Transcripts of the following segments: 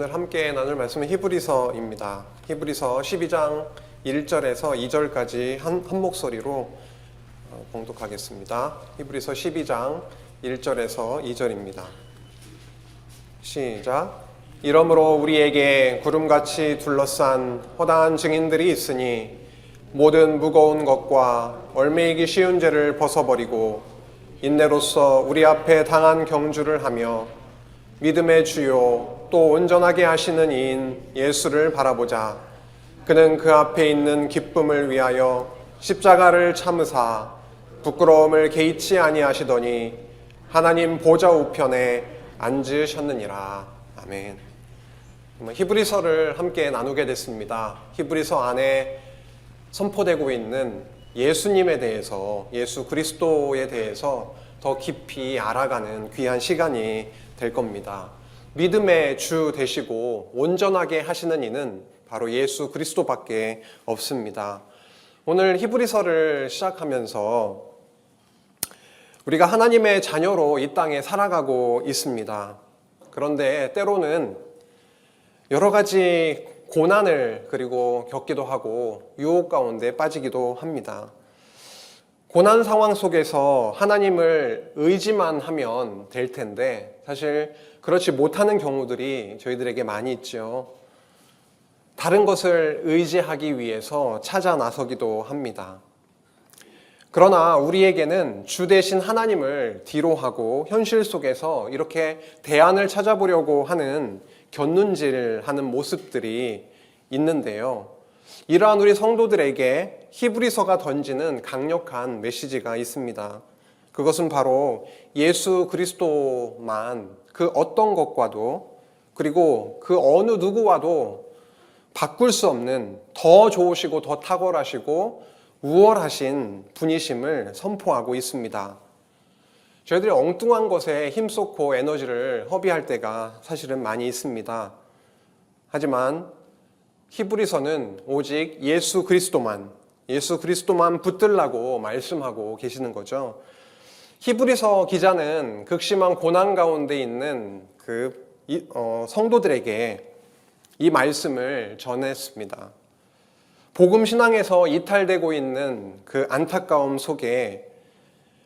오늘 함께 나눌 말씀은 히브리서입니다. 히브리서 12장 1절에서 2절까지 한 목소리로 봉독하겠습니다. 히브리서 12장 1절에서 2절입니다. 시작. 이러므로 우리에게 구름같이 둘러싼 허다한 증인들이 있으니 모든 무거운 것과 얽매이기 쉬운 죄를 벗어버리고 인내로써 우리 앞에 당한 경주를 하며 믿음의 주요 또 온전하게 하시는 이인 예수를 바라보자. 그는 그 앞에 있는 기쁨을 위하여 십자가를 참으사 부끄러움을 개의치 아니하시더니 하나님 보좌 우편에 앉으셨느니라. 아멘. 히브리서를 함께 나누게 됐습니다. 히브리서 안에 선포되고 있는 예수님에 대해서, 예수 그리스도에 대해서 더 깊이 알아가는 귀한 시간이 될 겁니다. 믿음의 주 되시고 온전하게 하시는 이는 바로 예수 그리스도밖에 없습니다. 오늘 히브리서를 시작하면서 우리가 하나님의 자녀로 이 땅에 살아가고 있습니다. 그런데 때로는 여러 가지 고난을 그리고 겪기도 하고 유혹 가운데 빠지기도 합니다. 고난 상황 속에서 하나님을 의지만 하면 될 텐데 사실 그렇지 못하는 경우들이 저희들에게 많이 있죠. 다른 것을 의지하기 위해서 찾아 나서기도 합니다. 그러나 우리에게는 주 대신 하나님을 뒤로하고 현실 속에서 이렇게 대안을 찾아보려고 하는 곁눈질하는 모습들이 있는데요. 이러한 우리 성도들에게 히브리서가 던지는 강력한 메시지가 있습니다. 그것은 바로 예수 그리스도만 그 어떤 것과도 그리고 그 어느 누구와도 바꿀 수 없는 더 좋으시고 더 탁월하시고 우월하신 분이심을 선포하고 있습니다. 저희들이 엉뚱한 것에 힘쏟고 에너지를 허비할 때가 사실은 많이 있습니다. 하지만 히브리서는 오직 예수 그리스도만 붙들라고 말씀하고 계시는 거죠. 히브리서 기자는 극심한 고난 가운데 있는 성도들에게 이 말씀을 전했습니다. 복음 신앙에서 이탈되고 있는 그 안타까움 속에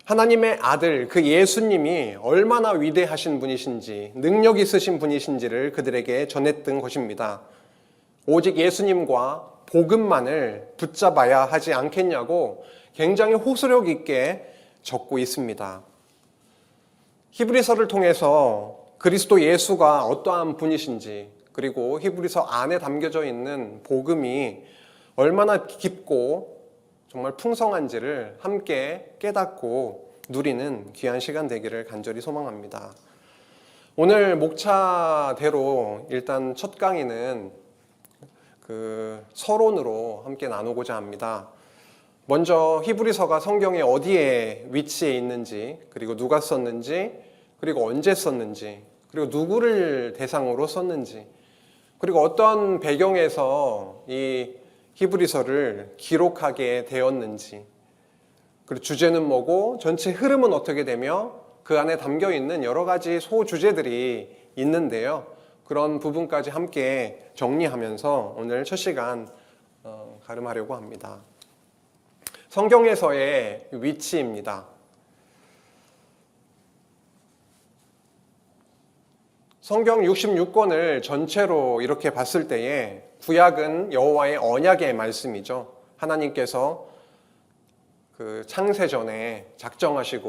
하나님의 아들 그 예수님이 얼마나 위대하신 분이신지 능력 있으신 분이신지를 그들에게 전했던 것입니다. 오직 예수님과 복음만을 붙잡아야 하지 않겠냐고 굉장히 호소력 있게 적고 있습니다. 히브리서를 통해서 그리스도 예수가 어떠한 분이신지 그리고 히브리서 안에 담겨져 있는 복음이 얼마나 깊고 정말 풍성한지를 함께 깨닫고 누리는 귀한 시간 되기를 간절히 소망합니다. 오늘 목차대로 일단 첫 강의는 서론으로 함께 나누고자 합니다. 먼저 히브리서가 성경에 어디에 위치해 있는지, 그리고 누가 썼는지, 그리고 언제 썼는지, 그리고 누구를 대상으로 썼는지, 그리고 어떤 배경에서 이 히브리서를 기록하게 되었는지, 그리고 주제는 뭐고 전체 흐름은 어떻게 되며 그 안에 담겨 있는 여러 가지 소주제들이 있는데요. 그런 부분까지 함께 정리하면서 오늘 첫 시간 가름하려고 합니다. 성경에서의 위치입니다. 성경 66권을 전체로 이렇게 봤을 때에 구약은 여호와의 언약의 말씀이죠. 하나님께서 그 창세전에 작정하신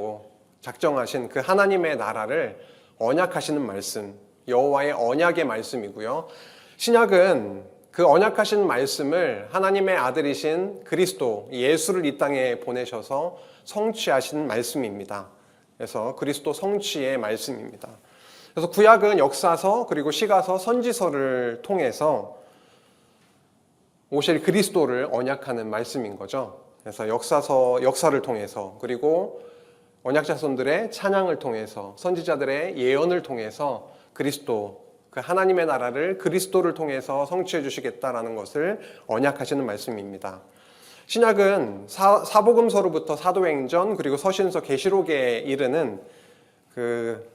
그 하나님의 나라를 언약하시는 말씀, 여호와의 언약의 말씀이고요. 신약은 그 언약하신 말씀을 하나님의 아들이신 그리스도 예수를 이 땅에 보내셔서 성취하신 말씀입니다. 그래서 그리스도 성취의 말씀입니다. 그래서 구약은 역사서 그리고 시가서 선지서를 통해서 오실 그리스도를 언약하는 말씀인 거죠. 그래서 역사를 통해서 그리고 언약자손들의 찬양을 통해서 선지자들의 예언을 통해서 그리스도, 그 하나님의 나라를 그리스도를 통해서 성취해 주시겠다라는 것을 언약하시는 말씀입니다. 신약은 사복음서로부터 사도행전 그리고 서신서 계시록에 이르는 그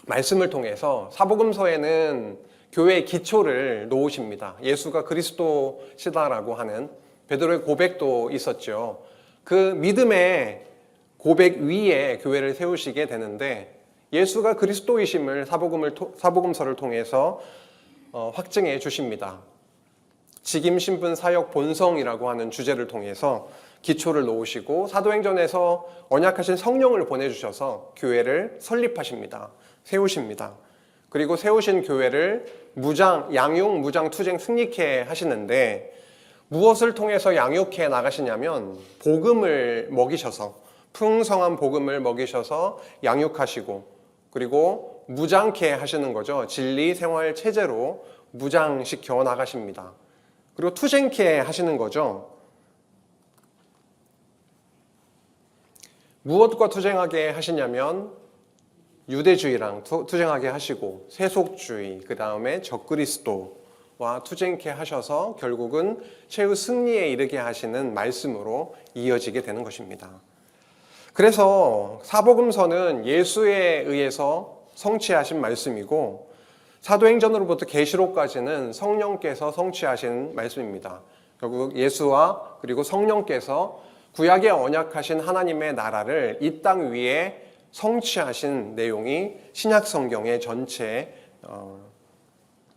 말씀을 통해서 사복음서에는 교회의 기초를 놓으십니다. 예수가 그리스도시다라고 하는 베드로의 고백도 있었죠. 그 믿음의 고백 위에 교회를 세우시게 되는데 예수가 그리스도이심을 사복음서를 통해서 확증해 주십니다. 직임, 신분, 사역, 본성이라고 하는 주제를 통해서 기초를 놓으시고 사도행전에서 언약하신 성령을 보내주셔서 교회를 설립하십니다. 세우십니다. 그리고 세우신 교회를 양육, 무장, 투쟁, 승리케 하시는데 무엇을 통해서 양육해 나가시냐면 복음을 먹이셔서 풍성한 복음을 먹이셔서 양육하시고 그리고 무장케 하시는 거죠. 진리 생활 체제로 무장시켜 나가십니다. 그리고 투쟁케 하시는 거죠. 무엇과 투쟁하게 하시냐면 유대주의랑 투쟁하게 하시고 세속주의, 그 다음에 적그리스도와 투쟁케 하셔서 결국은 최후 승리에 이르게 하시는 말씀으로 이어지게 되는 것입니다. 그래서 사복음서는 예수에 의해서 성취하신 말씀이고 사도행전으로부터 계시록까지는 성령께서 성취하신 말씀입니다. 결국 예수와 그리고 성령께서 구약에 언약하신 하나님의 나라를 이 땅 위에 성취하신 내용이 신약 성경의 전체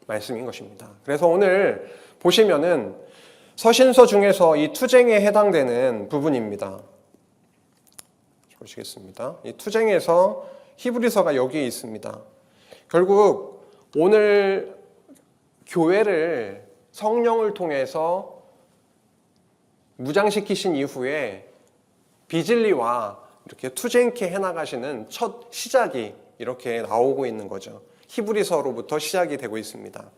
말씀인 것입니다. 그래서 오늘 보시면은 서신서 중에서 이 투쟁에 해당되는 부분입니다. 보시겠습니다. 이 투쟁에서 히브리서가 여기에 있습니다. 결국 오늘 교회를 성령을 통해서 무장시키신 이후에 비진리와 이렇게 투쟁케 해나가시는 첫 시작이 이렇게 나오고 있는 거죠. 히브리서로부터 시작이 되고 있습니다.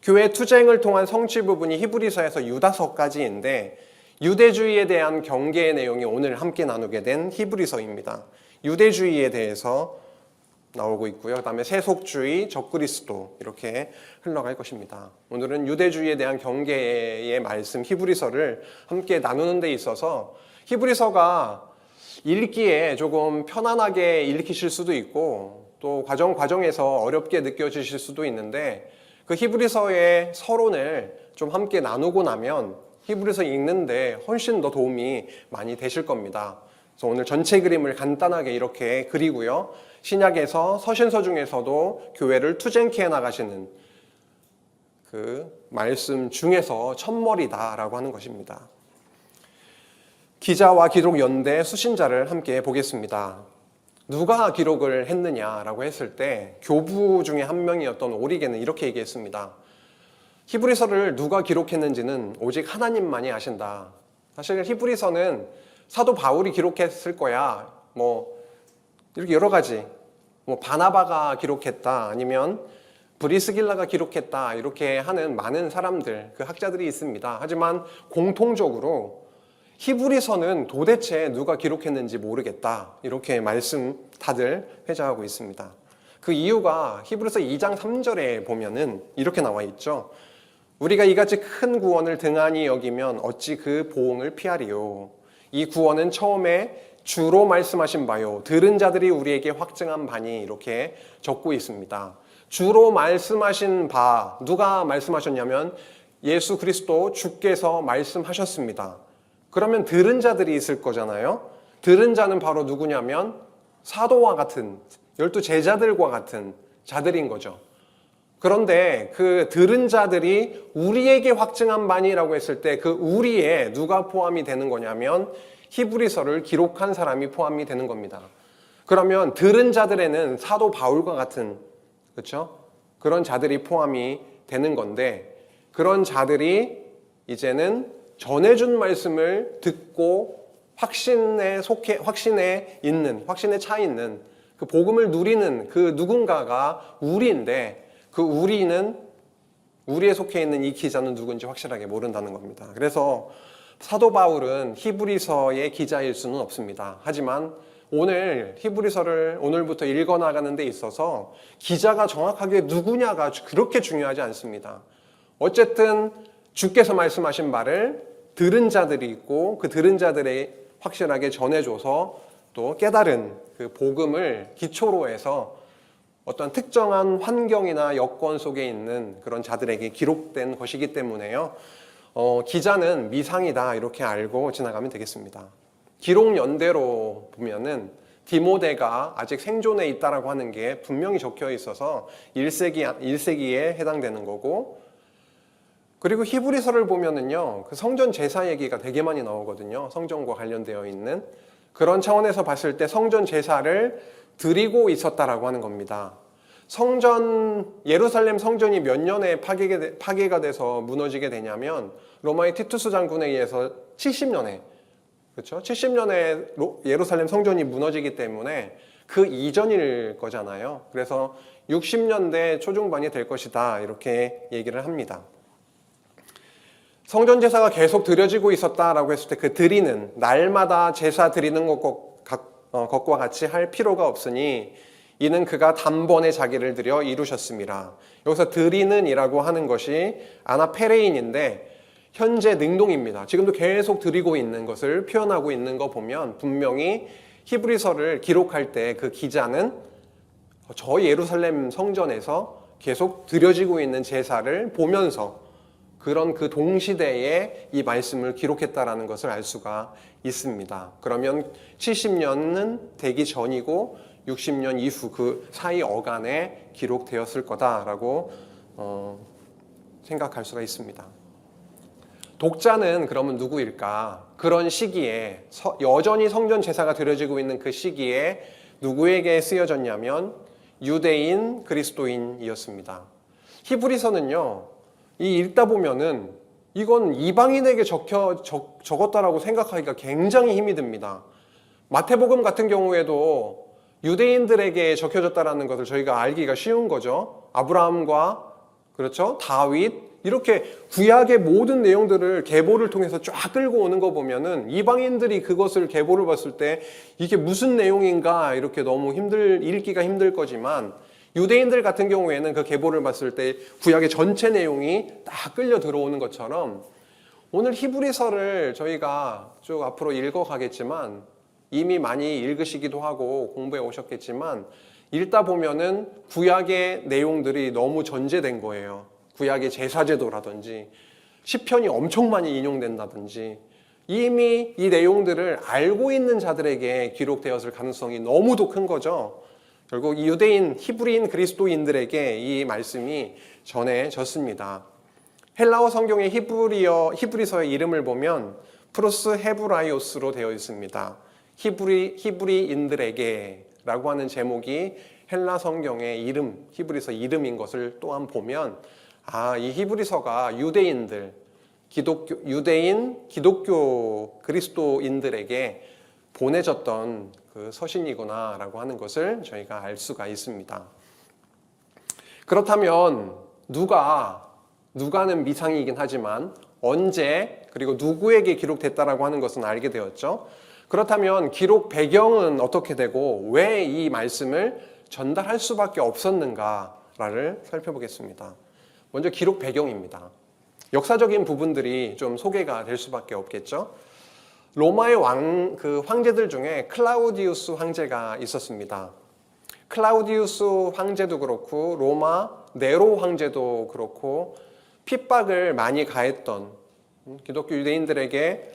교회 투쟁을 통한 성취 부분이 히브리서에서 유다서까지인데 유대주의에 대한 경계의 내용이 오늘 함께 나누게 된 히브리서입니다. 유대주의에 대해서 나오고 있고요. 그다음에 세속주의, 적그리스도 이렇게 흘러갈 것입니다. 오늘은 유대주의에 대한 경계의 말씀 히브리서를 함께 나누는 데 있어서 히브리서가 읽기에 조금 편안하게 읽히실 수도 있고 또 과정에서 어렵게 느껴지실 수도 있는데 그 히브리서의 서론을 좀 함께 나누고 나면 히브리서 읽는데 훨씬 더 도움이 많이 되실 겁니다. 그래서 오늘 전체 그림을 간단하게 이렇게 그리고요. 신약에서 서신서 중에서도 교회를 투쟁케 해나가시는 그 말씀 중에서 첫머리다라고 하는 것입니다. 기자와 기록 연대 수신자를 함께 보겠습니다. 누가 기록을 했느냐라고 했을 때 교부 중에 한 명이었던 오리게는 이렇게 얘기했습니다. 히브리서를 누가 기록했는지는 오직 하나님만이 아신다. 사실 히브리서는 사도 바울이 기록했을 거야. 이렇게 여러 가지. 바나바가 기록했다. 아니면 브리스길라가 기록했다. 이렇게 하는 많은 사람들, 그 학자들이 있습니다. 하지만 공통적으로 히브리서는 도대체 누가 기록했는지 모르겠다. 이렇게 말씀 다들 회자하고 있습니다. 그 이유가 히브리서 2장 3절에 보면은 이렇게 나와 있죠. 우리가 이같이 큰 구원을 등한히 여기면 어찌 그 보응을 피하리요. 이 구원은 처음에 주로 말씀하신 바요. 들은 자들이 우리에게 확증한 바니 이렇게 적고 있습니다. 주로 말씀하신 바, 누가 말씀하셨냐면 예수 그리스도 주께서 말씀하셨습니다. 그러면 들은 자들이 있을 거잖아요. 들은 자는 바로 누구냐면 사도와 같은 12 제자들과 같은 자들인 거죠. 그런데 그 들은 자들이 우리에게 확증한 바니라고 했을 때 그 우리에 누가 포함이 되는 거냐면 히브리서를 기록한 사람이 포함이 되는 겁니다. 그러면 들은 자들에는 사도 바울과 같은 그렇죠? 그런 자들이 포함이 되는 건데 그런 자들이 이제는 전해준 말씀을 듣고 확신에 차 있는 그 복음을 누리는 그 누군가가 우리인데 그 우리에 속해 있는 이 기자는 누군지 확실하게 모른다는 겁니다. 그래서 사도 바울은 히브리서의 기자일 수는 없습니다. 하지만 오늘 히브리서를 오늘부터 읽어나가는 데 있어서 기자가 정확하게 누구냐가 그렇게 중요하지 않습니다. 어쨌든 주께서 말씀하신 말을 들은 자들이 있고 그 들은 자들이 확실하게 전해줘서 또 깨달은 그 복음을 기초로 해서 어떤 특정한 환경이나 여건 속에 있는 그런 자들에게 기록된 것이기 때문에요. 기자는 미상이다 이렇게 알고 지나가면 되겠습니다. 기록 연대로 보면은 디모데가 아직 생존해 있다라고 하는 게 분명히 적혀 있어서 1세기에 해당되는 거고, 그리고 히브리서를 보면은요, 그 성전 제사 얘기가 되게 많이 나오거든요. 성전과 관련되어 있는 그런 차원에서 봤을 때 성전 제사를 드리고 있었다라고 하는 겁니다. 예루살렘 성전이 몇 년에 파괴가 돼서 무너지게 되냐면 로마의 티투스 장군에 의해서 70년에, 그렇죠? 70년에 예루살렘 성전이 무너지기 때문에 그 이전일 거잖아요. 그래서 60년대 초중반이 될 것이다 이렇게 얘기를 합니다. 성전 제사가 계속 드려지고 있었다라고 했을 때 그 드리는, 날마다 제사 드리는 것과 같이 할 필요가 없으니 이는 그가 단번에 자기를 들여 이루셨습니다. 여기서 드리는 이라고 하는 것이 아나페레인인데 현재 능동입니다. 지금도 계속 드리고 있는 것을 표현하고 있는 거 보면 분명히 히브리서를 기록할 때 그 기자는 저 예루살렘 성전에서 계속 드려지고 있는 제사를 보면서 그런 그 동시대에 이 말씀을 기록했다라는 것을 알 수가 있습니다. 그러면 70년은 되기 전이고 60년 이후 그 사이 어간에 기록되었을 거다라고 생각할 수가 있습니다. 독자는 그러면 누구일까? 그런 시기에 여전히 성전 제사가 드려지고 있는 그 시기에 누구에게 쓰여졌냐면 유대인 그리스도인이었습니다. 히브리서는요, 이 읽다 보면은 이건 이방인에게 적었다라고 생각하기가 굉장히 힘이 듭니다. 마태복음 같은 경우에도 유대인들에게 적혀졌다라는 것을 저희가 알기가 쉬운 거죠. 아브라함과, 그렇죠, 다윗, 이렇게 구약의 모든 내용들을 계보를 통해서 쫙 끌고 오는 거 보면은 이방인들이 그것을 계보를 봤을 때 이게 무슨 내용인가 이렇게 너무 읽기가 힘들 거지만, 유대인들 같은 경우에는 그 계보를 봤을 때 구약의 전체 내용이 딱 끌려 들어오는 것처럼 오늘 히브리서를 저희가 쭉 앞으로 읽어가겠지만 이미 많이 읽으시기도 하고 공부해 오셨겠지만 읽다 보면은 구약의 내용들이 너무 전제된 거예요. 구약의 제사제도라든지 시편이 엄청 많이 인용된다든지 이미 이 내용들을 알고 있는 자들에게 기록되었을 가능성이 너무도 큰 거죠. 결국 유대인, 히브리인 그리스도인들에게 이 말씀이 전해졌습니다. 헬라어 성경의 히브리서의 이름을 보면 프로스 헤브라이오스로 되어 있습니다. 히브리인들에게 라고 하는 제목이 헬라 성경의 이름, 히브리서 이름인 것을 또한 보면 이 히브리서가 유대인들, 기독교 그리스도인들에게 보내졌던 그 서신이구나 라고 하는 것을 저희가 알 수가 있습니다. 그렇다면 누가는 미상이긴 하지만 언제 그리고 누구에게 기록됐다라고 하는 것은 알게 되었죠. 그렇다면 기록 배경은 어떻게 되고 왜 이 말씀을 전달할 수밖에 없었는가를 살펴보겠습니다. 먼저 기록 배경입니다. 역사적인 부분들이 좀 소개가 될 수밖에 없겠죠. 로마의 황제들 중에 클라우디우스 황제가 있었습니다. 클라우디우스 황제도 그렇고 로마 네로 황제도 그렇고 핍박을 많이 가했던, 기독교인들에게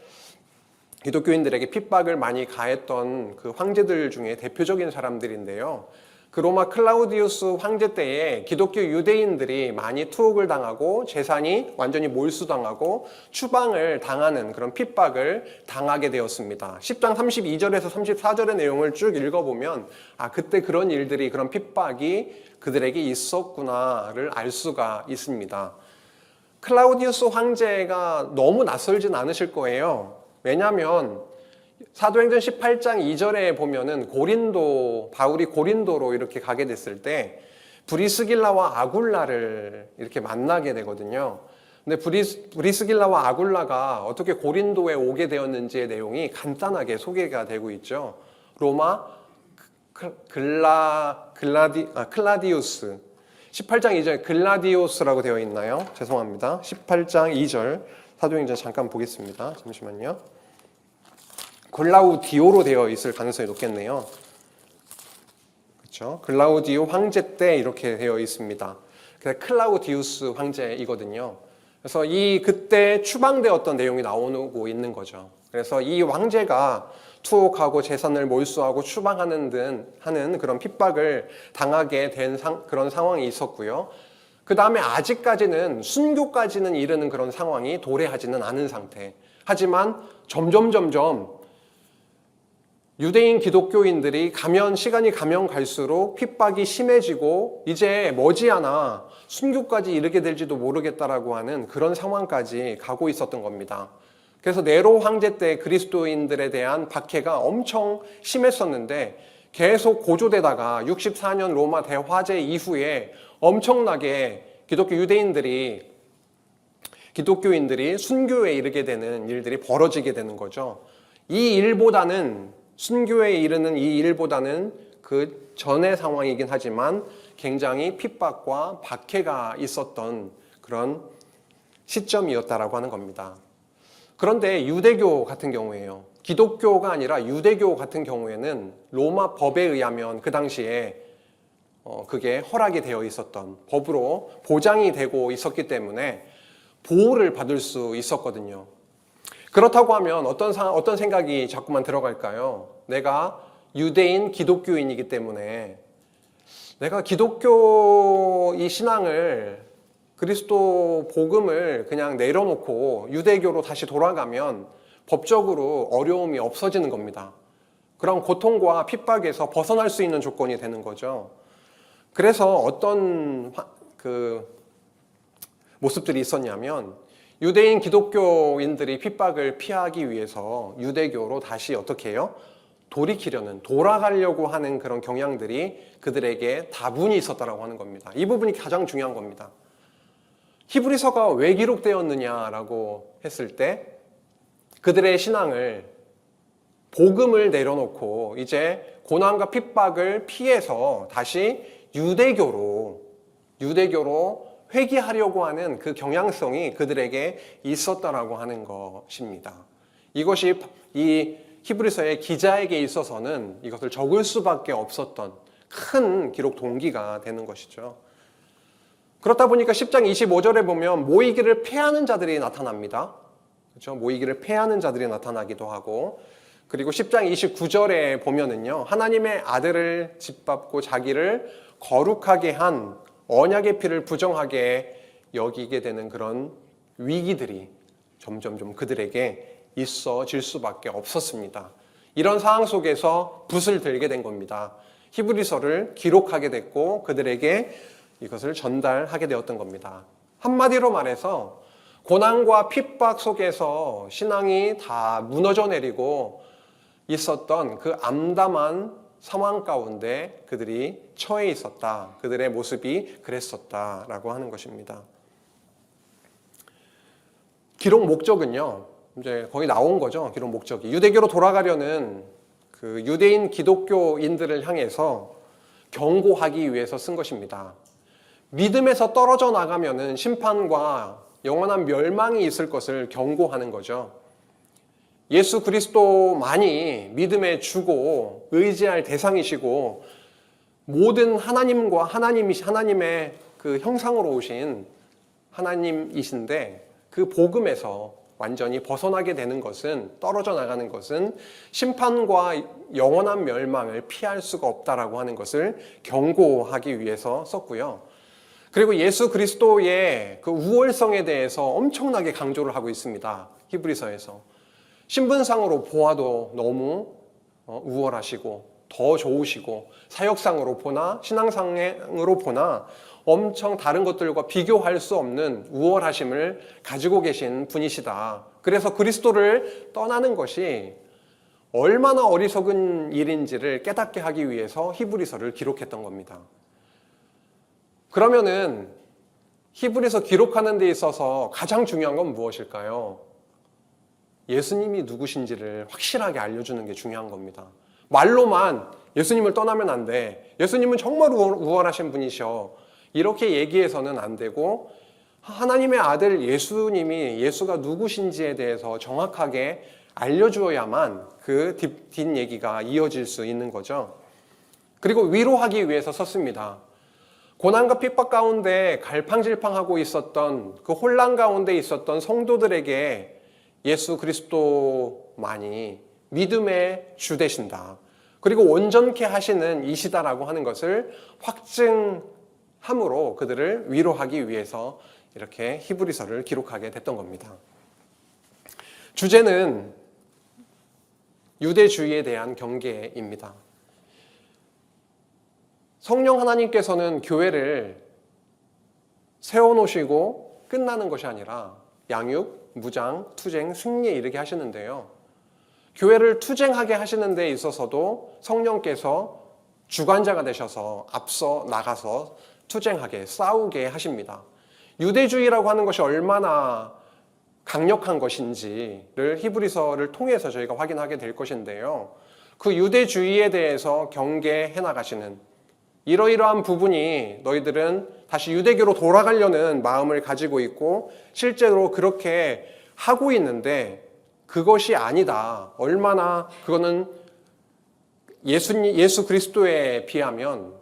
핍박을 많이 가했던 그 황제들 중에 대표적인 사람들인데요. 그 로마 클라우디우스 황제 때에 기독교 유대인들이 많이 투옥을 당하고 재산이 완전히 몰수당하고 추방을 당하는 그런 핍박을 당하게 되었습니다. 10장 32절에서 34절의 내용을 쭉 읽어보면 그때 그런 일들이, 그런 핍박이 그들에게 있었구나를 알 수가 있습니다. 클라우디우스 황제가 너무 낯설진 않으실 거예요. 왜냐하면 사도행전 18장 2절에 보면은 바울이 고린도로 이렇게 가게 됐을 때 브리스길라와 아굴라를 이렇게 만나게 되거든요. 근데 브리스길라와 아굴라가 어떻게 고린도에 오게 되었는지의 내용이 간단하게 소개가 되고 있죠. 로마 클라디우스 18장 2절 글라디오스라고 되어 있나요? 죄송합니다. 18장 2절 사도행전 잠깐 보겠습니다. 잠시만요. 글라우디오로 되어 있을 가능성이 높겠네요. 그렇죠? 글라우디오 황제 때 이렇게 되어 있습니다. 그래서 클라우디우스 황제이거든요. 그래서 이 그때 추방되었던 내용이 나오고 있는 거죠. 그래서 이 황제가 투옥하고 재산을 몰수하고 추방하는 하는 그런 핍박을 당하게 된 그런 상황이 있었고요. 그 다음에 아직까지는 순교까지는 이르는 그런 상황이 도래하지는 않은 상태. 하지만 점점 유대인 기독교인들이 시간이 가면 갈수록 핍박이 심해지고 이제 머지않아 순교까지 이르게 될지도 모르겠다라고 하는 그런 상황까지 가고 있었던 겁니다. 그래서 네로 황제 때 그리스도인들에 대한 박해가 엄청 심했었는데 계속 고조되다가 64년 로마 대화재 이후에 엄청나게 기독교인들이 순교에 이르게 되는 일들이 벌어지게 되는 거죠. 순교에 이르는 이 일보다는 그 전의 상황이긴 하지만 굉장히 핍박과 박해가 있었던 그런 시점이었다라고 하는 겁니다. 그런데 유대교 같은 경우에요. 기독교가 아니라 유대교 같은 경우에는 로마 법에 의하면 그 당시에 그게 허락이 되어 있었던 법으로 보장이 되고 있었기 때문에 보호를 받을 수 있었거든요. 그렇다고 하면 어떤 생각이 자꾸만 들어갈까요? 내가 유대인 기독교인이기 때문에 내가 기독교 이 신앙을 그리스도 복음을 그냥 내려놓고 유대교로 다시 돌아가면 법적으로 어려움이 없어지는 겁니다. 그런 고통과 핍박에서 벗어날 수 있는 조건이 되는 거죠. 그래서 어떤 모습들이 있었냐면 유대인 기독교인들이 핍박을 피하기 위해서 유대교로 다시 어떻게 해요? 돌아가려고 하는 그런 경향들이 그들에게 다분히 있었다라고 하는 겁니다. 이 부분이 가장 중요한 겁니다. 히브리서가 왜 기록되었느냐라고 했을 때 그들의 신앙을 복음을 내려놓고 이제 고난과 핍박을 피해서 다시 유대교로 회귀하려고 하는 그 경향성이 그들에게 있었다라고 하는 것입니다. 이것이 이 히브리서의 기자에게 있어서는 이것을 적을 수밖에 없었던 큰 기록 동기가 되는 것이죠. 그렇다 보니까 10장 25절에 보면 모이기를 패하는 자들이 나타납니다. 그렇죠? 모이기를 패하는 자들이 나타나기도 하고, 그리고 10장 29절에 보면은요, 하나님의 아들을 짓밟고 자기를 거룩하게 한 언약의 피를 부정하게 여기게 되는 그런 위기들이 점점 그들에게 있어질 수밖에 없었습니다. 이런 상황 속에서 붓을 들게 된 겁니다. 히브리서를 기록하게 됐고 그들에게 이것을 전달하게 되었던 겁니다. 한마디로 말해서 고난과 핍박 속에서 신앙이 다 무너져 내리고 있었던 그 암담한 상황 가운데 그들이 처해 있었다. 그들의 모습이 그랬었다라고 하는 것입니다. 기록 목적은요, 이제 거의 나온 거죠. 기록 목적이 유대교로 돌아가려는 그 유대인 기독교인들을 향해서 경고하기 위해서 쓴 것입니다. 믿음에서 떨어져 나가면은 심판과 영원한 멸망이 있을 것을 경고하는 거죠. 예수 그리스도만이 믿음의 주고 의지할 대상이시고 모든 하나님의 그 형상으로 오신 하나님이신데 그 복음에서 완전히 벗어나게 되는 것은, 떨어져 나가는 것은 심판과 영원한 멸망을 피할 수가 없다라고 하는 것을 경고하기 위해서 썼고요. 그리고 예수 그리스도의 그 우월성에 대해서 엄청나게 강조를 하고 있습니다. 히브리서에서. 신분상으로 보아도 너무 우월하시고 더 좋으시고 사역상으로 보나 신앙상으로 보나 엄청 다른 것들과 비교할 수 없는 우월하심을 가지고 계신 분이시다. 그래서 그리스도를 떠나는 것이 얼마나 어리석은 일인지를 깨닫게 하기 위해서 히브리서를 기록했던 겁니다. 그러면은 히브리서 기록하는 데 있어서 가장 중요한 건 무엇일까요? 예수님이 누구신지를 확실하게 알려주는 게 중요한 겁니다. 말로만 예수님을 떠나면 안 돼. 예수님은 정말 우월하신 분이셔. 이렇게 얘기해서는 안 되고 하나님의 아들 예수가 누구신지에 대해서 정확하게 알려주어야만 그 뒷얘기가 이어질 수 있는 거죠. 그리고 위로하기 위해서 썼습니다. 고난과 핍박 가운데 갈팡질팡하고 있었던 그 혼란 가운데 있었던 성도들에게 예수 그리스도만이 믿음의 주 되신다. 그리고 온전케 하시는 이시다라고 하는 것을 확증함으로 그들을 위로하기 위해서 이렇게 히브리서를 기록하게 됐던 겁니다. 주제는 유대주의에 대한 경계입니다. 성령 하나님께서는 교회를 세워놓으시고 끝나는 것이 아니라 양육, 무장, 투쟁, 승리에 이르게 하시는데요. 교회를 투쟁하게 하시는 데 있어서도 성령께서 주관자가 되셔서 앞서 나가서 투쟁하게, 싸우게 하십니다. 유대주의라고 하는 것이 얼마나 강력한 것인지를 히브리서를 통해서 저희가 확인하게 될 것인데요. 그 유대주의에 대해서 경계해 나가시는 이러이러한 부분이 너희들은 다시 유대교로 돌아가려는 마음을 가지고 있고 실제로 그렇게 하고 있는데 그것이 아니다. 얼마나 그거는 예수 그리스도에 비하면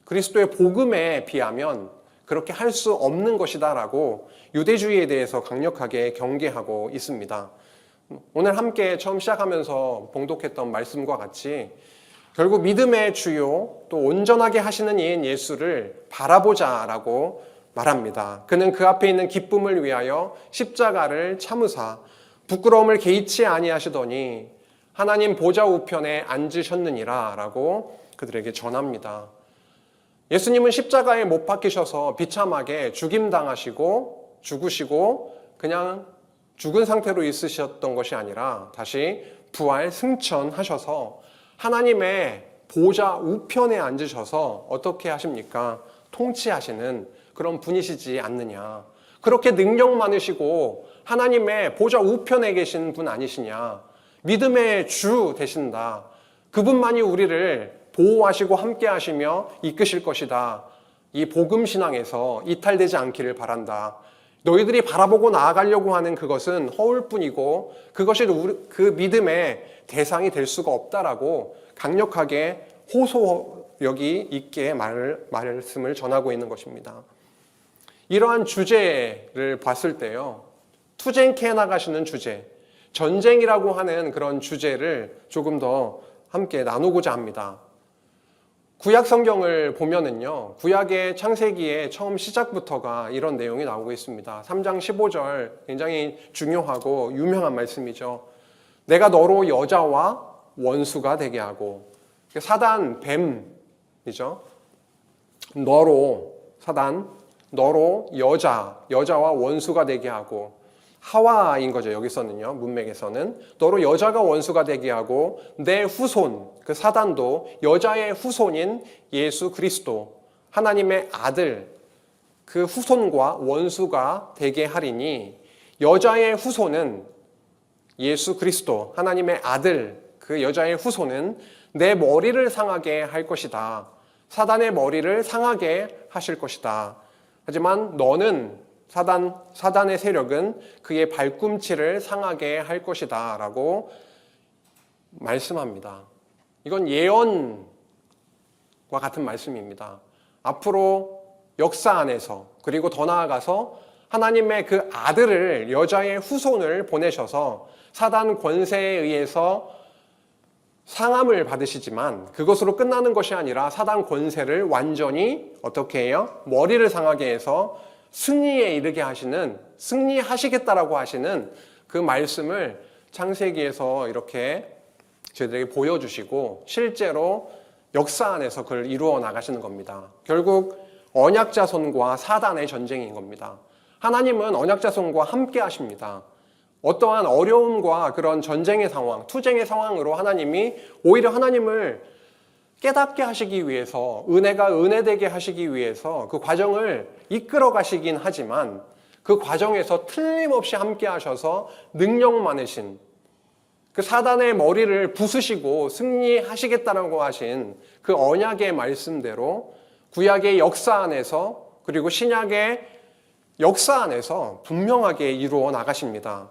그리스도의 복음에 비하면 그렇게 할 수 없는 것이다라고 유대주의에 대해서 강력하게 경계하고 있습니다. 오늘 함께 처음 시작하면서 봉독했던 말씀과 같이 결국 믿음의 주요 또 온전하게 하시는 이인 예수를 바라보자라고 말합니다. 그는 그 앞에 있는 기쁨을 위하여 십자가를 참으사 부끄러움을 개의치 아니하시더니 하나님 보좌 우편에 앉으셨느니라 라고 그들에게 전합니다. 예수님은 십자가에 못 박히셔서 비참하게 죽임당하시고 죽으시고 그냥 죽은 상태로 있으셨던 것이 아니라 다시 부활 승천하셔서 하나님의 보좌 우편에 앉으셔서 어떻게 하십니까? 통치하시는 그런 분이시지 않느냐. 그렇게 능력 많으시고 하나님의 보좌 우편에 계신 분 아니시냐. 믿음의 주 되신다. 그분만이 우리를 보호하시고 함께 하시며 이끄실 것이다. 이 복음 신앙에서 이탈되지 않기를 바란다. 너희들이 바라보고 나아가려고 하는 그것은 허울뿐이고 그것이 그 믿음의 대상이 될 수가 없다라고 강력하게 호소력이 있게 말씀을 전하고 있는 것입니다. 이러한 주제를 봤을 때요. 투쟁케 나가시는 주제, 전쟁이라고 하는 그런 주제를 조금 더 함께 나누고자 합니다. 구약 성경을 보면은요, 구약의 창세기의 처음 시작부터가 이런 내용이 나오고 있습니다. 3장 15절 굉장히 중요하고 유명한 말씀이죠. 내가 너로 여자와 원수가 되게 하고, 사단 뱀이죠. 너로 여자와 원수가 되게 하고, 하와인 거죠. 여기서는요, 문맥에서는 너로 여자가 원수가 되게 하고 내 후손, 그 사단도 여자의 후손인 예수 그리스도 하나님의 아들 그 후손과 원수가 되게 하리니 여자의 후손은 예수 그리스도 하나님의 아들 그 여자의 후손은 내 머리를 상하게 할 것이다. 사단의 머리를 상하게 하실 것이다. 하지만 너는 사단의 세력은 그의 발꿈치를 상하게 할 것이다 라고 말씀합니다. 이건 예언과 같은 말씀입니다. 앞으로 역사 안에서 그리고 더 나아가서 하나님의 그 아들을 여자의 후손을 보내셔서 사단 권세에 의해서 상함을 받으시지만 그것으로 끝나는 것이 아니라 사단 권세를 완전히 어떻게 해요? 머리를 상하게 해서 승리에 이르게 하시는, 승리하시겠다라고 하시는 그 말씀을 창세기에서 이렇게 저희들에게 보여주시고 실제로 역사 안에서 그걸 이루어 나가시는 겁니다. 결국 언약자손과 사단의 전쟁인 겁니다. 하나님은 언약자손과 함께 하십니다. 어떠한 어려움과 그런 전쟁의 상황, 투쟁의 상황으로 하나님이 오히려 하나님을 깨닫게 하시기 위해서 은혜가 은혜되게 하시기 위해서 그 과정을 이끌어 가시긴 하지만 그 과정에서 틀림없이 함께 하셔서 능력 많으신 그 사단의 머리를 부수시고 승리하시겠다라고 하신 그 언약의 말씀대로 구약의 역사 안에서 그리고 신약의 역사 안에서 분명하게 이루어 나가십니다.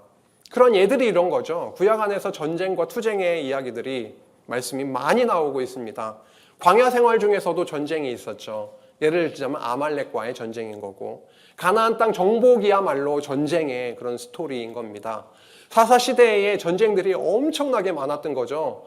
그런 예들이 이런 거죠. 구약 안에서 전쟁과 투쟁의 이야기들이 말씀이 많이 나오고 있습니다. 광야 생활 중에서도 전쟁이 있었죠. 예를 들자면 아말렉과의 전쟁인 거고, 가나안 땅 정복이야말로 전쟁의 그런 스토리인 겁니다. 사사시대에 전쟁들이 엄청나게 많았던 거죠.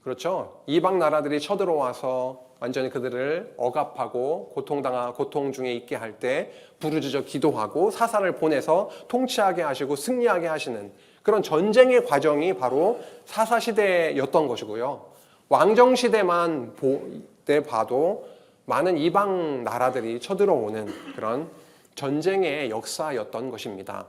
그렇죠? 이방 나라들이 쳐들어와서 완전히 그들을 억압하고 고통 중에 있게 할 때 부르짖어 기도하고 사사를 보내서 통치하게 하시고 승리하게 하시는 그런 전쟁의 과정이 바로 사사시대였던 것이고요. 왕정시대만 봐도 많은 이방 나라들이 쳐들어오는 그런 전쟁의 역사였던 것입니다.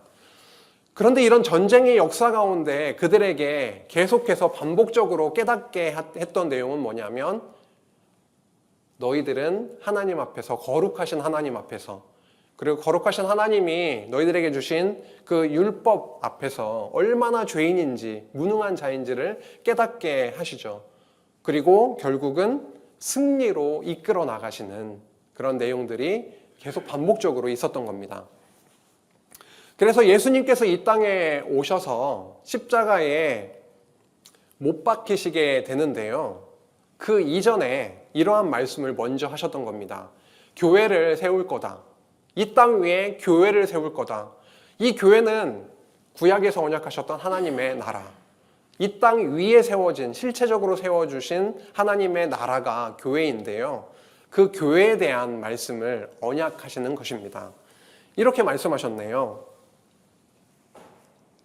그런데 이런 전쟁의 역사 가운데 그들에게 계속해서 반복적으로 깨닫게 했던 내용은 뭐냐면, 너희들은 하나님 앞에서, 거룩하신 하나님 앞에서, 그리고 거룩하신 하나님이 너희들에게 주신 그 율법 앞에서 얼마나 죄인인지, 무능한 자인지를 깨닫게 하시죠. 그리고 결국은 승리로 이끌어 나가시는 그런 내용들이 계속 반복적으로 있었던 겁니다. 그래서 예수님께서 이 땅에 오셔서 십자가에 못 박히시게 되는데요. 그 이전에 이러한 말씀을 먼저 하셨던 겁니다. 교회를 세울 거다. 이 땅 위에 교회를 세울 거다. 이 교회는 구약에서 언약하셨던 하나님의 나라, 이 땅 위에 세워진, 실체적으로 세워주신 하나님의 나라가 교회인데요. 그 교회에 대한 말씀을 언약하시는 것입니다. 이렇게 말씀하셨네요.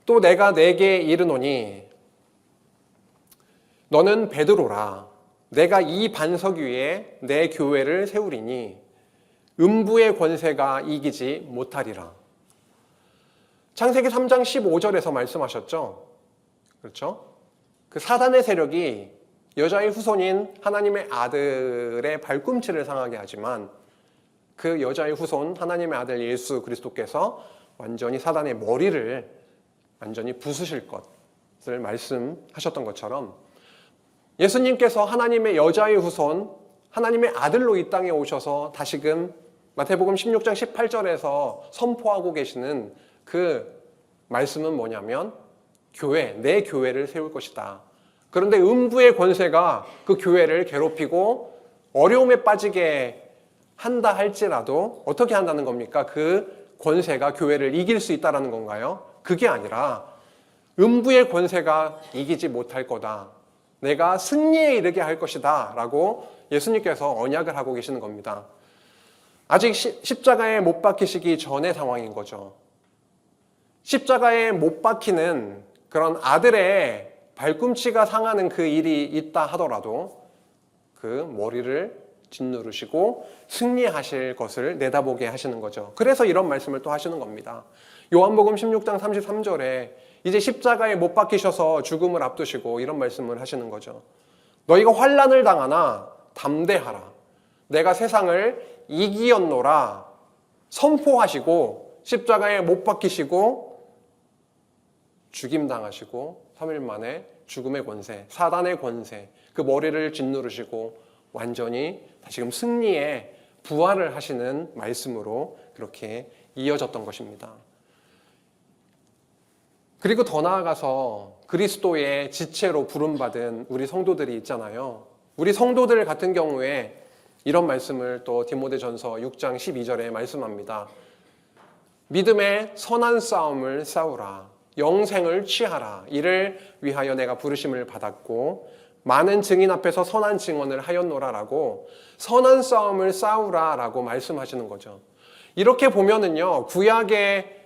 또 내가 네게 이르노니 너는 베드로라. 내가 이 반석 위에 내 교회를 세우리니 음부의 권세가 이기지 못하리라. 창세기 3장 15절에서 말씀하셨죠. 그렇죠? 그 사단의 세력이 여자의 후손인 하나님의 아들의 발꿈치를 상하게 하지만 그 여자의 후손 하나님의 아들 예수 그리스도께서 완전히 사단의 머리를 완전히 부수실 것을 말씀하셨던 것처럼, 예수님께서 하나님의 여자의 후손, 하나님의 아들로 이 땅에 오셔서 다시금 마태복음 16장 18절에서 선포하고 계시는 그 말씀은 뭐냐면, 교회, 내 교회를 세울 것이다. 그런데 음부의 권세가 그 교회를 괴롭히고 어려움에 빠지게 한다 할지라도 어떻게 한다는 겁니까? 그 권세가 교회를 이길 수 있다는 건가요? 그게 아니라 음부의 권세가 이기지 못할 거다. 내가 승리에 이르게 할 것이다 라고 예수님께서 언약을 하고 계시는 겁니다. 아직 십자가에 못 박히시기 전의 상황인 거죠. 십자가에 못 박히는 그런 아들의 발꿈치가 상하는 그 일이 있다 하더라도 그 머리를 짓누르시고 승리하실 것을 내다보게 하시는 거죠. 그래서 이런 말씀을 또 하시는 겁니다. 요한복음 16장 33절에 이제 십자가에 못 박히셔서 죽음을 앞두시고 이런 말씀을 하시는 거죠. 너희가 환난을 당하나 담대하라. 내가 세상을 이기었노라 선포하시고 십자가에 못 박히시고 죽임당하시고 3일 만에 죽음의 권세, 사단의 권세, 그 머리를 짓누르시고 완전히 다시금 승리에 부활을 하시는 말씀으로 그렇게 이어졌던 것입니다. 그리고 더 나아가서 그리스도의 지체로 부름받은 우리 성도들이 있잖아요. 우리 성도들 같은 경우에 이런 말씀을 또 디모데전서 6장 12절에 말씀합니다. 믿음의 선한 싸움을 싸우라. 영생을 취하라. 이를 위하여 내가 부르심을 받았고 많은 증인 앞에서 선한 증언을 하였노라라고 선한 싸움을 싸우라라고 말씀하시는 거죠. 이렇게 보면은요, 구약의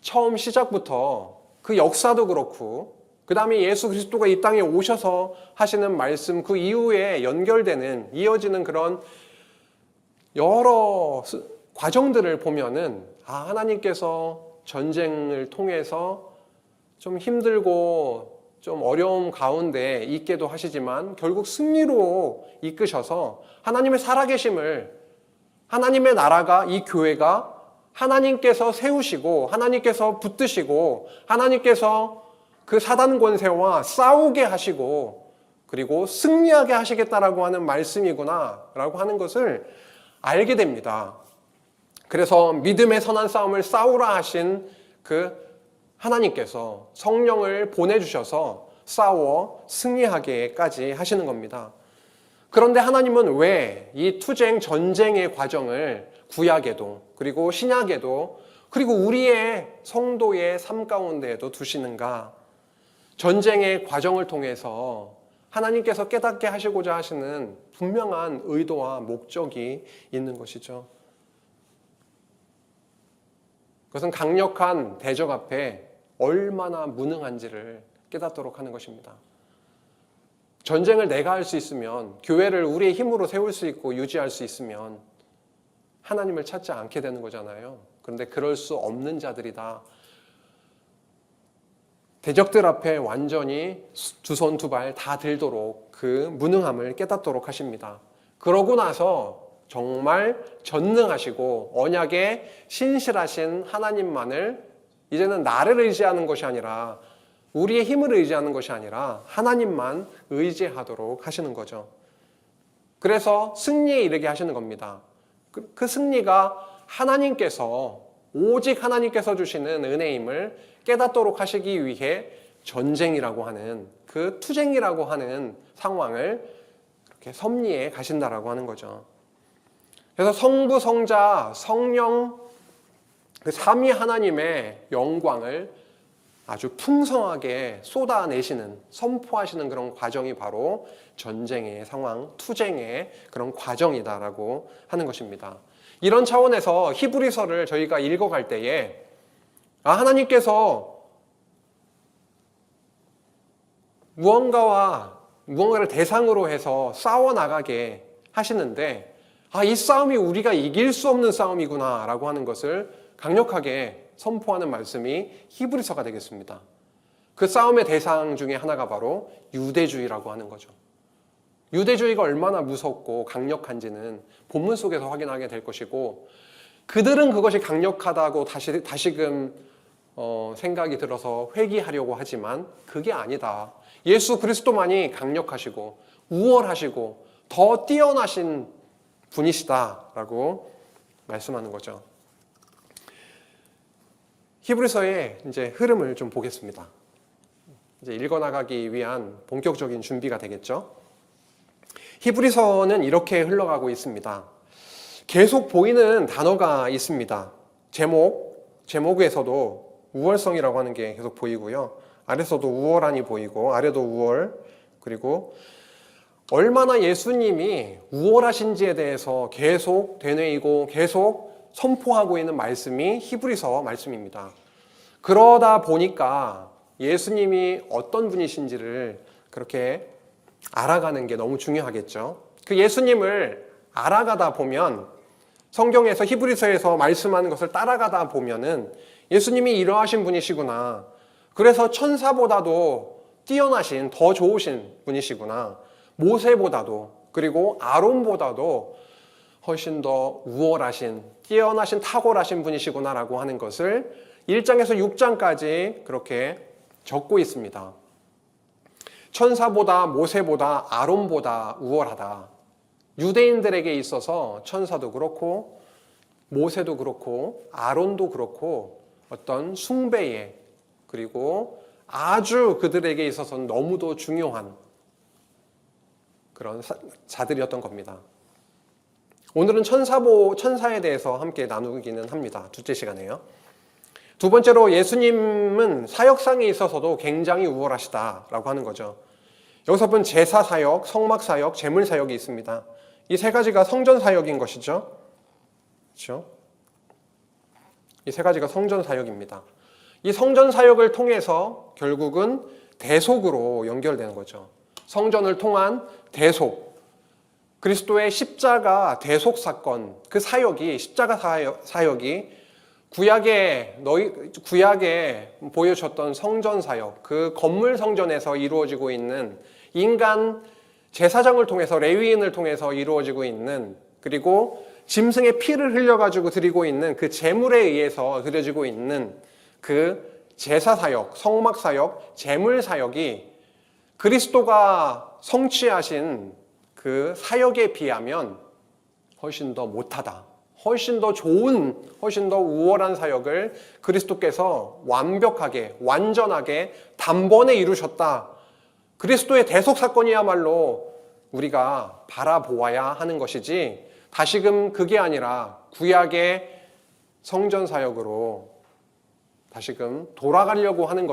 처음 시작부터 그 역사도 그렇고 그 다음에 예수 그리스도가 이 땅에 오셔서 하시는 말씀, 그 이후에 연결되는, 이어지는 그런 여러 과정들을 보면은 하나님께서 전쟁을 통해서 좀 힘들고 좀 어려움 가운데 있게도 하시지만 결국 승리로 이끄셔서 하나님의 살아계심을, 하나님의 나라가, 이 교회가 하나님께서 세우시고 하나님께서 붙드시고 하나님께서 그 사단 권세와 싸우게 하시고 그리고 승리하게 하시겠다라고 하는 말씀이구나 라고 하는 것을 알게 됩니다. 그래서 믿음의 선한 싸움을 싸우라 하신 그 하나님께서 성령을 보내주셔서 싸워 승리하게까지 하시는 겁니다. 그런데 하나님은 왜 이 투쟁, 전쟁의 과정을 구약에도 그리고 신약에도 그리고 우리의 성도의 삶 가운데에도 두시는가? 전쟁의 과정을 통해서 하나님께서 깨닫게 하시고자 하시는 분명한 의도와 목적이 있는 것이죠. 그것은 강력한 대적 앞에 얼마나 무능한지를 깨닫도록 하는 것입니다. 전쟁을 내가 할 수 있으면, 교회를 우리의 힘으로 세울 수 있고 유지할 수 있으면 하나님을 찾지 않게 되는 거잖아요. 그런데 그럴 수 없는 자들이다. 대적들 앞에 완전히 두 손 두 발 다 들도록 그 무능함을 깨닫도록 하십니다. 그러고 나서 정말 전능하시고 언약에 신실하신 하나님만을, 이제는 나를 의지하는 것이 아니라 우리의 힘을 의지하는 것이 아니라 하나님만 의지하도록 하시는 거죠. 그래서 승리에 이르게 하시는 겁니다. 그 승리가 하나님께서, 오직 하나님께서 주시는 은혜임을 깨닫도록 하시기 위해 전쟁이라고 하는, 그 투쟁이라고 하는 상황을 이렇게 섭리해 가신다라고 하는 거죠. 그래서 성부, 성자, 성령, 그 삼위 하나님의 영광을 아주 풍성하게 쏟아내시는, 선포하시는 그런 과정이 바로 전쟁의 상황, 투쟁의 그런 과정이다라고 하는 것입니다. 이런 차원에서 히브리서를 저희가 읽어갈 때에 하나님께서 무언가를 대상으로 해서 싸워나가게 하시는데 이 싸움이 우리가 이길 수 없는 싸움이구나 라고 하는 것을 강력하게 선포하는 말씀이 히브리서가 되겠습니다. 그 싸움의 대상 중에 하나가 바로 유대주의라고 하는 거죠. 유대주의가 얼마나 무섭고 강력한지는 본문 속에서 확인하게 될 것이고, 그들은 그것이 강력하다고 다시금 생각이 들어서 회귀하려고 하지만 그게 아니다. 예수 그리스도만이 강력하시고 우월하시고 더 뛰어나신 분이시다라고 말씀하는 거죠. 히브리서의 이제 흐름을 좀 보겠습니다. 이제 읽어나가기 위한 본격적인 준비가 되겠죠. 히브리서는 이렇게 흘러가고 있습니다. 계속 보이는 단어가 있습니다. 제목에서도 우월성이라고 하는 게 계속 보이고요. 아래서도 우월한이 보이고, 아래도 우월, 그리고 얼마나 예수님이 우월하신지에 대해서 계속 되뇌이고 계속 선포하고 있는 말씀이 히브리서 말씀입니다. 그러다 보니까 예수님이 어떤 분이신지를 그렇게 알아가는 게 너무 중요하겠죠. 그 예수님을 알아가다 보면, 성경에서 히브리서에서 말씀하는 것을 따라가다 보면은 예수님이 이러하신 분이시구나. 그래서 천사보다도 뛰어나신, 더 좋으신 분이시구나. 모세보다도, 그리고 아론보다도 훨씬 더 우월하신, 뛰어나신, 탁월하신 분이시구나라고 하는 것을 1장에서 6장까지 그렇게 적고 있습니다. 천사보다, 모세보다, 아론보다 우월하다. 유대인들에게 있어서 천사도 그렇고 모세도 그렇고 아론도 그렇고 어떤 숭배에, 그리고 아주 그들에게 있어서는 너무도 중요한 그런 자들이었던 겁니다. 오늘은 천사에 대해서 함께 나누기는 합니다. 둘째 시간에요. 두 번째로 예수님은 사역상에 있어서도 굉장히 우월하시다라고 하는 거죠. 여기서 본 제사 사역, 성막 사역, 제물 사역이 있습니다. 이 세 가지가 성전 사역인 것이죠. 그렇죠? 이 세 가지가 성전 사역입니다. 이 성전 사역을 통해서 결국은 대속으로 연결되는 거죠. 성전을 통한 대속, 그리스도의 십자가 대속 사건, 그 사역이, 십자가 사역이 구약에 보여줬던 성전 사역, 그 건물 성전에서 이루어지고 있는 인간 제사장을 통해서, 레위인을 통해서 이루어지고 있는, 그리고 짐승의 피를 흘려가지고 드리고 있는 그 제물에 의해서 드려지고 있는 그 제사 사역, 성막 사역, 제물 사역이 그리스도가 성취하신 그 사역에 비하면 훨씬 더 못하다, 훨씬 더 좋은, 훨씬 더 우월한 사역을 그리스도께서 완벽하게, 완전하게 단번에 이루셨다. 그리스도의 대속 사건이야말로 우리가 바라보아야 하는 것이지 다시금 그게 아니라 구약의 성전 사역으로 다시금 돌아가려고 하는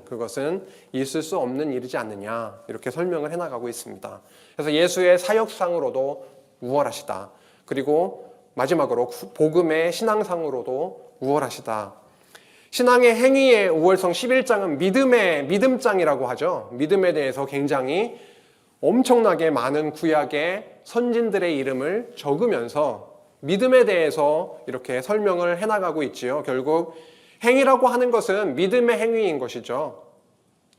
그것은 있을 수 없는 일이지 않느냐, 이렇게 설명을 해나가고 있습니다. 그래서 예수의 사역상으로도 우월하시다. 그리고 마지막으로 복음의 신앙상으로도 우월하시다. 신앙의 행위의 우월성 11장은 믿음장이라고 하죠. 믿음에 대해서 굉장히 엄청나게 많은 구약의 선진들의 이름을 적으면서 믿음에 대해서 이렇게 설명을 해나가고 있지요. 결국 행위라고 하는 것은 믿음의 행위인 것이죠.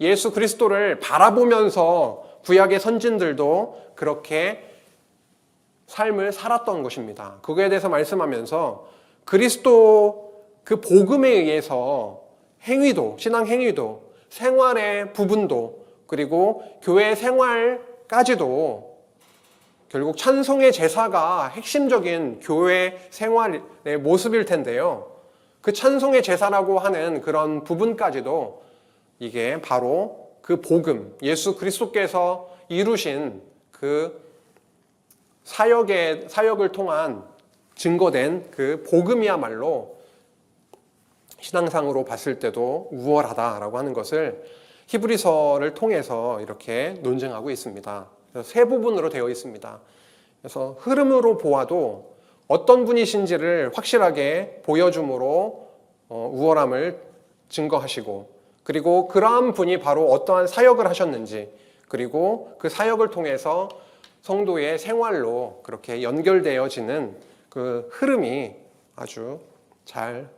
예수 그리스도를 바라보면서 구약의 선진들도 그렇게 삶을 살았던 것입니다. 그거에 대해서 말씀하면서 그리스도 그 복음에 의해서 행위도, 신앙 행위도, 생활의 부분도, 그리고 교회 생활까지도 결국 찬송의 제사가 핵심적인 교회 생활의 모습일 텐데요. 그 찬송의 제사라고 하는 그런 부분까지도 이게 바로 그 복음, 예수 그리스도께서 이루신 그 사역을 통한 증거된 그 복음이야말로 신앙상으로 봤을 때도 우월하다라고 하는 것을 히브리서를 통해서 이렇게 논증하고 있습니다. 그래서 세 부분으로 되어 있습니다. 그래서 흐름으로 보아도 어떤 분이신지를 확실하게 보여줌으로 우월함을 증거하시고, 그리고 그러한 분이 바로 어떠한 사역을 하셨는지, 그리고 그 사역을 통해서 성도의 생활로 그렇게 연결되어지는 그 흐름이 아주 잘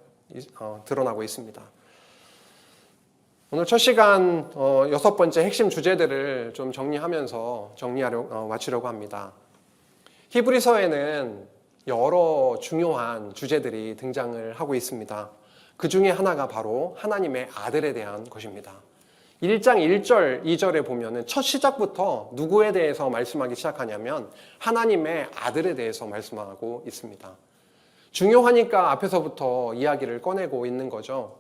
드러나고 있습니다. 오늘 첫 시간 6번째 핵심 주제들을 좀 정리하면서 마치려고 합니다. 히브리서에는 여러 중요한 주제들이 등장을 하고 있습니다. 그 중에 하나가 바로 하나님의 아들에 대한 것입니다. 1장 1절, 2절에 보면은 첫 시작부터 누구에 대해서 말씀하기 시작하냐면 하나님의 아들에 대해서 말씀하고 있습니다. 중요하니까 앞에서부터 이야기를 꺼내고 있는 거죠.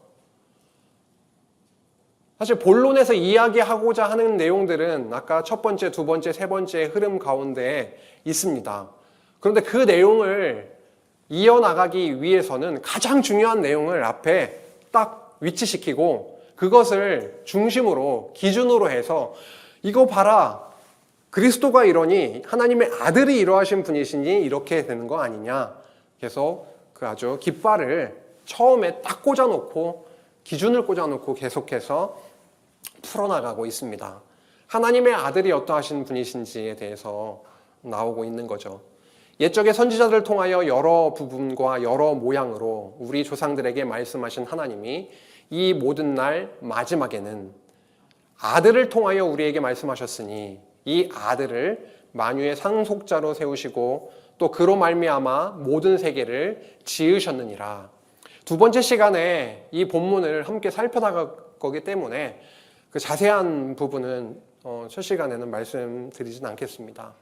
사실 본론에서 이야기하고자 하는 내용들은 아까 첫 번째, 두 번째, 세 번째 흐름 가운데 있습니다. 그런데 그 내용을 이어나가기 위해서는 가장 중요한 내용을 앞에 딱 위치시키고 그것을 중심으로, 기준으로 해서 이거 봐라, 그리스도가 이러니 하나님의 아들이 이러하신 분이시니 이렇게 되는 거 아니냐. 그래서 그 아주 깃발을 처음에 딱 꽂아놓고, 기준을 꽂아놓고 계속해서 풀어나가고 있습니다. 하나님의 아들이 어떠하신 분이신지에 대해서 나오고 있는 거죠. 옛적의 선지자들을 통하여 여러 부분과 여러 모양으로 우리 조상들에게 말씀하신 하나님이 이 모든 날 마지막에는 아들을 통하여 우리에게 말씀하셨으니 이 아들을 만유의 상속자로 세우시고 또 그로 말미암아 모든 세계를 지으셨느니라. 두 번째 시간에 이 본문을 함께 살펴나갈 거기 때문에 그 자세한 부분은 첫 시간에는 말씀드리진 않겠습니다.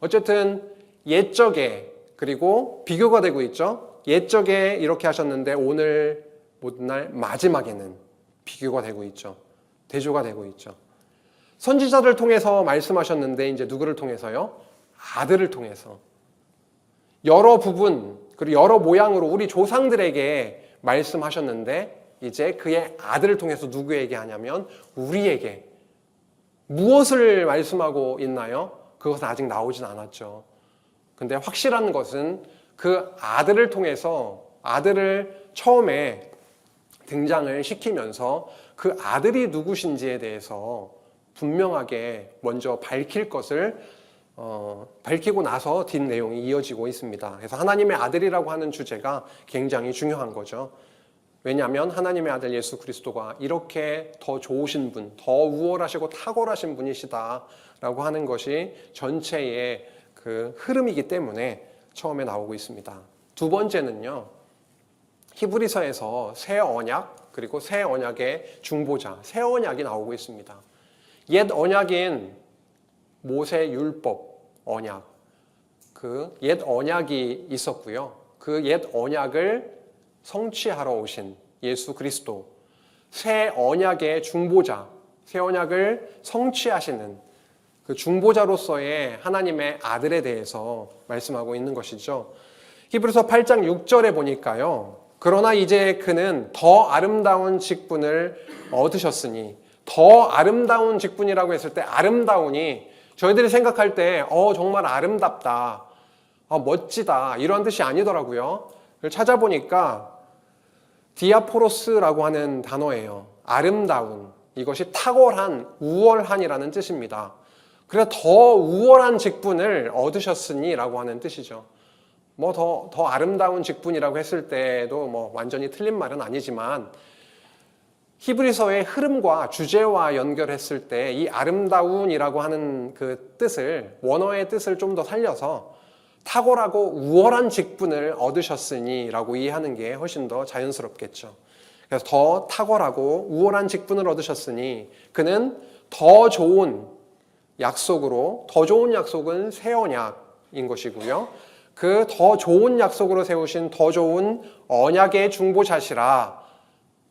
어쨌든 옛적에, 그리고 비교가 되고 있죠. 옛적에 이렇게 하셨는데 오늘 모든 날 마지막에는 비교가 되고 있죠. 대조가 되고 있죠. 선지자를 통해서 말씀하셨는데 이제 누구를 통해서요? 아들을 통해서. 여러 부분, 그리고 여러 모양으로 우리 조상들에게 말씀하셨는데 이제 그의 아들을 통해서 누구에게 하냐면 우리에게. 무엇을 말씀하고 있나요? 그것은 아직 나오진 않았죠. 근데 확실한 것은 그 아들을 통해서, 아들을 처음에 등장을 시키면서 그 아들이 누구신지에 대해서 분명하게 먼저 밝힐 것을 밝히고 나서 뒷 내용이 이어지고 있습니다. 그래서 하나님의 아들이라고 하는 주제가 굉장히 중요한 거죠. 왜냐하면 하나님의 아들 예수 그리스도가 이렇게 더 좋으신 분, 더 우월하시고 탁월하신 분이시다라고 하는 것이 전체의 그 흐름이기 때문에 처음에 나오고 있습니다. 두 번째는요, 히브리서에서 새 언약, 그리고 새 언약의 중보자, 새 언약이 나오고 있습니다. 옛 언약인 모세 율법 언약, 그 옛 언약이 있었고요. 그 옛 언약을 성취하러 오신 예수 그리스도, 새 언약의 중보자, 새 언약을 성취하시는 그 중보자로서의 하나님의 아들에 대해서 말씀하고 있는 것이죠. 히브리서 8장 6절에 보니까요. 그러나 이제 그는 더 아름다운 직분을 얻으셨으니, 더 아름다운 직분이라고 했을 때 아름다운이 저희들이 생각할 때 정말 아름답다, 멋지다 이런 뜻이 아니더라고요. 찾아보니까 디아포로스라고 하는 단어예요. 아름다운, 이것이 탁월한, 우월한이라는 뜻입니다. 그래서 더 우월한 직분을 얻으셨으니 라고 하는 뜻이죠. 더 아름다운 직분이라고 했을 때도 완전히 틀린 말은 아니지만 히브리서의 흐름과 주제와 연결했을 때 이 아름다운이라고 하는 그 뜻을, 원어의 뜻을 좀 더 살려서 탁월하고 우월한 직분을 얻으셨으니 라고 이해하는 게 훨씬 더 자연스럽겠죠. 그래서 더 탁월하고 우월한 직분을 얻으셨으니 그는 더 좋은 약속으로, 더 좋은 약속은 새 언약인 것이고요. 그 더 좋은 약속으로 세우신 더 좋은 언약의 중보자시라.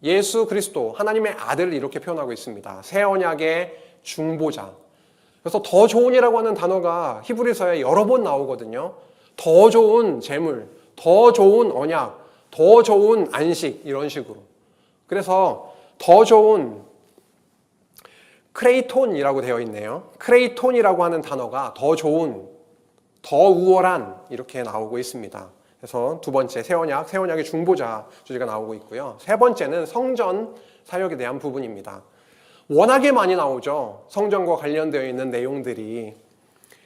예수 그리스도, 하나님의 아들을 이렇게 표현하고 있습니다. 새 언약의 중보자. 그래서 더 좋은이라고 하는 단어가 히브리서에 여러 번 나오거든요. 더 좋은 재물, 더 좋은 언약, 더 좋은 안식 이런 식으로. 그래서 더 좋은 크레이톤이라고 되어 있네요. 크레이톤이라고 하는 단어가 더 좋은, 더 우월한 이렇게 나오고 있습니다. 그래서 두 번째 새 언약의 중보자 주제가 나오고 있고요. 세 번째는 성전 사역에 대한 부분입니다. 워낙에 많이 나오죠. 성전과 관련되어 있는 내용들이.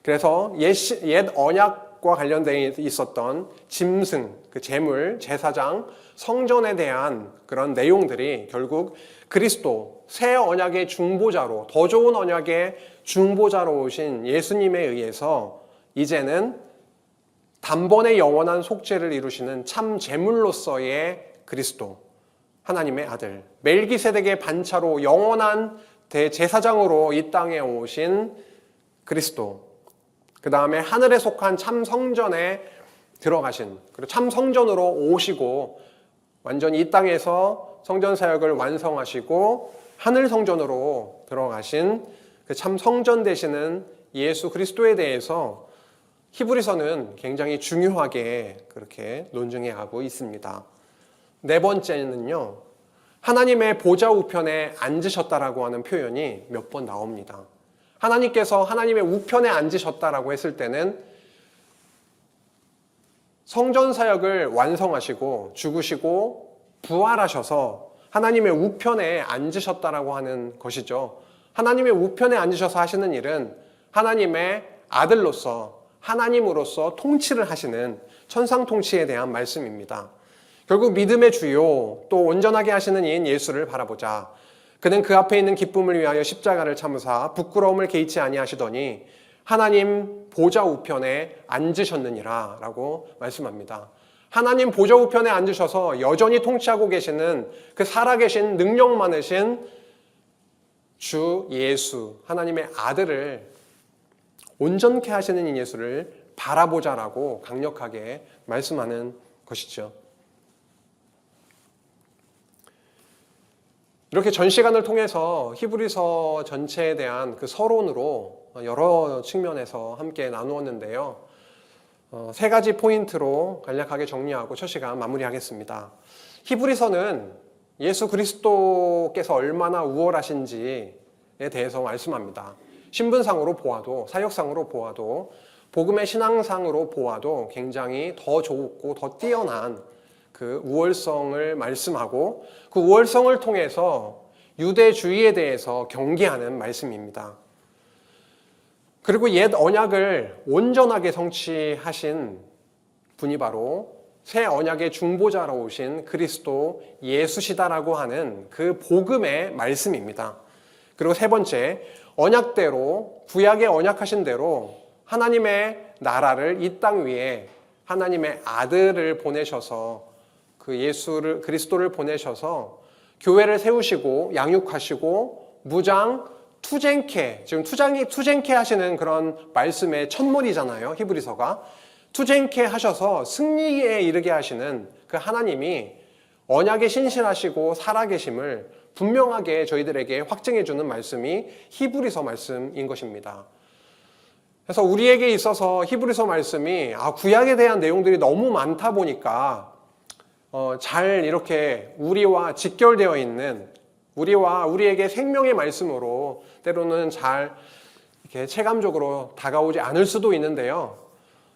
그래서 옛 언약과 관련되어 있었던 짐승, 그 제물, 제사장, 성전에 대한 그런 내용들이 결국 그리스도, 새 언약의 중보자로, 더 좋은 언약의 중보자로 오신 예수님에 의해서 이제는 단번에 영원한 속죄를 이루시는 참 제물로서의 그리스도, 하나님의 아들, 멜기세덱의 반차로 영원한 대제사장으로 이 땅에 오신 그리스도, 그 다음에 하늘에 속한 참 성전에 들어가신, 그리고 참 성전으로 오시고 완전히 이 땅에서 성전 사역을 완성하시고 하늘 성전으로 들어가신 그 참 성전 되시는 예수 그리스도에 대해서 히브리서는 굉장히 중요하게 그렇게 논증해 가고 있습니다. 네 번째는요, 하나님의 보좌 우편에 앉으셨다라고 하는 표현이 몇 번 나옵니다. 하나님께서 하나님의 우편에 앉으셨다라고 했을 때는 성전 사역을 완성하시고 죽으시고 부활하셔서 하나님의 우편에 앉으셨다라고 하는 것이죠. 하나님의 우편에 앉으셔서 하시는 일은 하나님의 아들로서, 하나님으로서 통치를 하시는 천상 통치에 대한 말씀입니다. 결국 믿음의 주요 또 온전하게 하시는 이인 예수를 바라보자. 그는 그 앞에 있는 기쁨을 위하여 십자가를 참으사 부끄러움을 개의치 아니하시더니 하나님 보좌 우편에 앉으셨느니라 라고 말씀합니다. 하나님 보좌 우편에 앉으셔서 여전히 통치하고 계시는 그 살아계신 능력 많으신 주 예수, 하나님의 아들을 온전케 하시는 이 예수를 바라보자라고 강력하게 말씀하는 것이죠. 이렇게 전 시간을 통해서 히브리서 전체에 대한 그 서론으로 여러 측면에서 함께 나누었는데요. 세 가지 포인트로 간략하게 정리하고 첫 시간 마무리하겠습니다. 히브리서는 예수 그리스도께서 얼마나 우월하신지에 대해서 말씀합니다. 신분상으로 보아도, 사역상으로 보아도, 복음의 신앙상으로 보아도 굉장히 더 좋고 더 뛰어난 그 우월성을 말씀하고 그 우월성을 통해서 유대주의에 대해서 경계하는 말씀입니다. 그리고 옛 언약을 온전하게 성취하신 분이 바로 새 언약의 중보자로 오신 그리스도 예수시다라고 하는 그 복음의 말씀입니다. 그리고 세 번째, 언약대로, 구약의 언약하신 대로 하나님의 나라를 이 땅 위에 하나님의 아들을 보내셔서 그 예수를, 그리스도를 보내셔서 교회를 세우시고 양육하시고 무장, 투쟁케, 지금 투쟁케 하시는 그런 말씀의 첫문이잖아요, 히브리서가. 투쟁케 하셔서 승리에 이르게 하시는 그 하나님이 언약에 신실하시고 살아계심을 분명하게 저희들에게 확증해 주는 말씀이 히브리서 말씀인 것입니다. 그래서 우리에게 있어서 히브리서 말씀이 구약에 대한 내용들이 너무 많다 보니까 잘 이렇게 우리와 직결되어 있는, 우리와 우리에게 생명의 말씀으로 때로는 잘 이렇게 체감적으로 다가오지 않을 수도 있는데요.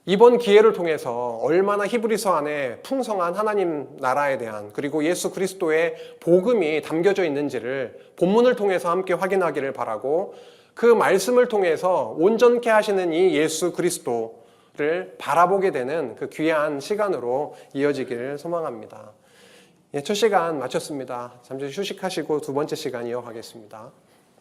이번 기회를 통해서 얼마나 히브리서 안에 풍성한 하나님 나라에 대한, 그리고 예수 그리스도의 복음이 담겨져 있는지를 본문을 통해서 함께 확인하기를 바라고, 그 말씀을 통해서 온전케 하시는 이 예수 그리스도를 바라보게 되는 그 귀한 시간으로 이어지기를 소망합니다. 첫 시간 마쳤습니다. 잠시 휴식하시고 두 번째 시간 이어가겠습니다.